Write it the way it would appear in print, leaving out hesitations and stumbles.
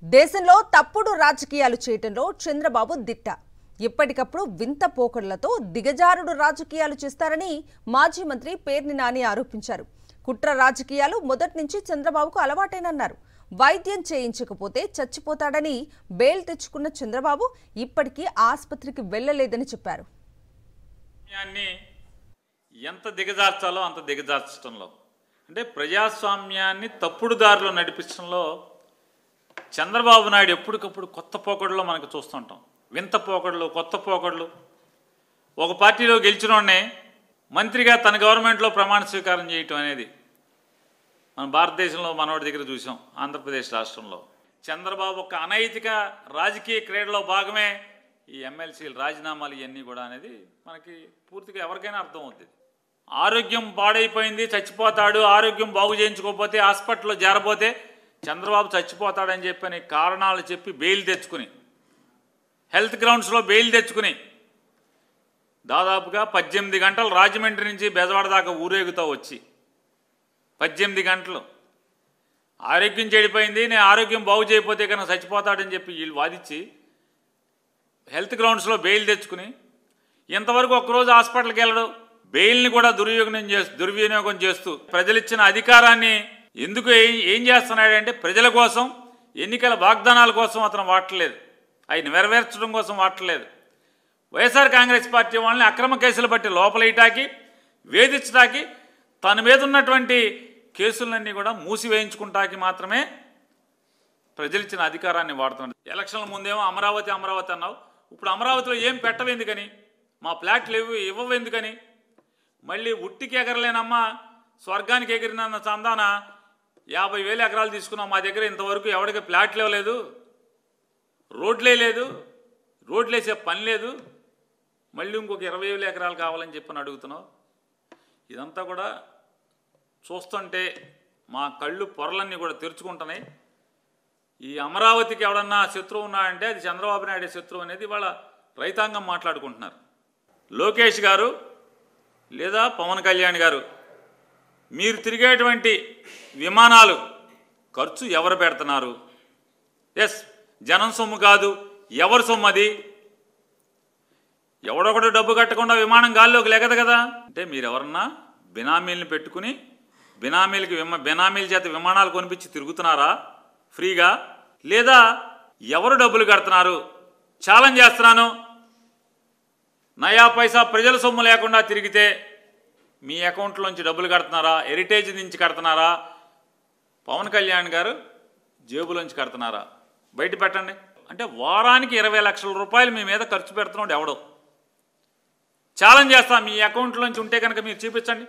దేశంలో తప్పుడు రాజకీయాలు చేయటంలో చంద్రబాబు దిట్ట. ఇప్పటికప్పుడు వింత పోకడలతో దిగజారుడు రాజకీయాలు చేస్తారని మాజీ మంత్రి పేర్ని నాని ఆరోపించారు. కుట్ర రాజకీయాలు మొదటి నుంచి చంద్రబాబుకు అలవాటేనన్నారు. వైద్యం చేయించకపోతే చచ్చిపోతాడని బెయిల్ తెచ్చుకున్న చంద్రబాబు ఇప్పటికీ ఆసుపత్రికి వెళ్లలేదని చెప్పారు. ఎంత దిగజార్చాలో అంత దిగజార్చడంలో, అంటే ప్రజాస్వామ్యాన్ని తప్పుడు దారిలో నడిపించడంలో చంద్రబాబు నాయుడు ఎప్పటికప్పుడు కొత్త పోకడలో మనకు చూస్తుంటాం. వింత పోకడలు, కొత్త పోకడలు. ఒక పార్టీలో గెలిచినోడనే మంత్రిగా తన గవర్నమెంట్లో ప్రమాణ స్వీకారం చేయటం అనేది మన భారతదేశంలో మనోడి దగ్గర చూసాం. ఆంధ్రప్రదేశ్ రాష్ట్రంలో చంద్రబాబు ఒక అనైతిక రాజకీయ క్రీడలో భాగమే ఈ ఎమ్మెల్సీలు రాజీనామాలు ఇవన్నీ కూడా అనేది మనకి పూర్తిగా ఎవరికైనా అర్థమవుతుంది. ఆరోగ్యం పాడైపోయింది, చచ్చిపోతాడు, ఆరోగ్యం బాగు చేయించుకోకపోతే హాస్పిటల్లో చేరబోతే చంద్రబాబు చచ్చిపోతాడని చెప్పని కారణాలు చెప్పి బెయిల్ తెచ్చుకుని, హెల్త్ గ్రౌండ్స్లో బెయిల్ తెచ్చుకుని దాదాపుగా 18 గంటలు రాజమండ్రి నుంచి బెజవాడ దాకా ఊరేగుతూ వచ్చి 18 గంటలు ఆరోగ్యం చెడిపోయింది, నేను ఆరోగ్యం బాగు చేయకపోతే కనుక చచ్చిపోతాడని చెప్పి వీళ్ళు వాదించి హెల్త్ గ్రౌండ్స్లో బెయిల్ తెచ్చుకుని ఇంతవరకు ఒక్కరోజు హాస్పిటల్కి వెళ్ళడు. బెయిల్ని కూడా దుర్వినియోగం చేస్తూ ప్రజలిచ్చిన అధికారాన్ని ఎందుకు ఏం చేస్తున్నాడంటే ప్రజల కోసం, ఎన్నికల వాగ్దానాల కోసం అతను వాడట్లేదు, అవి నెరవేర్చడం కోసం వాడట్లేదు. వైఎస్ఆర్ కాంగ్రెస్ పార్టీ వాళ్ళని అక్రమ కేసులు బట్టి లోపలేయటానికి, వేధించడానికి, తన మీద ఉన్నటువంటి కేసులన్నీ కూడా మూసివేయించుకుంటానికి మాత్రమే ప్రజలిచ్చిన అధికారాన్ని వాడుతున్నాడు. ఎలక్షన్ల ముందేమో అమరావతి అమరావతి అన్నావు, ఇప్పుడు అమరావతిలో ఏం పెట్టవెందుకని, మా ఫ్లాట్లు ఇవ్వవెందుకని, మళ్ళీ ఉట్టికి ఎగరలేనమ్మా స్వర్గానికి ఎగిరినన్న చందాన 50,000 ఎకరాలు తీసుకున్నాం, మా దగ్గర ఇంతవరకు ఎవరికి ఫ్లాట్లు ఇవ్వలేదు, రోడ్లే లేదు, రోడ్లు వేసే పని లేదు, మళ్ళీ ఇంకొక 20,000 ఎకరాలు కావాలని చెప్పని అడుగుతున్నావు. ఇదంతా కూడా చూస్తుంటే మా కళ్ళు పొరలన్నీ కూడా తెరుచుకుంటున్నాయి. ఈ అమరావతికి ఎవడన్నా శత్రువు ఉన్నాడంటే అది చంద్రబాబు నాయుడు శత్రువు అనేది వాళ్ళ రైతాంగం మాట్లాడుకుంటున్నారు. లోకేష్ గారు లేదా పవన్ కళ్యాణ్ గారు, మీరు తిరిగేటువంటి విమానాలు ఖర్చు ఎవరు పెడుతున్నారు? ఎస్, జనం సొమ్ము కాదు, ఎవరి సొమ్ము అది? ఎవడొకడు డబ్బు కట్టకుండా విమానం గాల్లోకి లెగదు కదా. అంటే మీరెవరన్నా బినామీలను పెట్టుకుని బినామీల చేత విమానాలు కొనిపించి తిరుగుతున్నారా ఫ్రీగా? లేదా ఎవరు డబ్బులు కడుతున్నారు? ఛాలెంజ్ చేస్తున్నాను, నయా పైసా ప్రజల సొమ్ము లేకుండా తిరిగితే మీ అకౌంట్లోంచి డబ్బులు కడుతున్నారా? హెరిటేజ్ నుంచి కడుతున్నారా? పవన్ కళ్యాణ్ గారు జేబులోంచి కడుతున్నారా? బయట పెట్టండి. అంటే వారానికి 20 లక్షల రూపాయలు మీ మీద ఖర్చు పెడుతున్నాడు ఎవడో. ఛాలెంజ్ చేస్తా, మీ అకౌంట్లోంచి ఉంటే కనుక మీరు చూపించండి.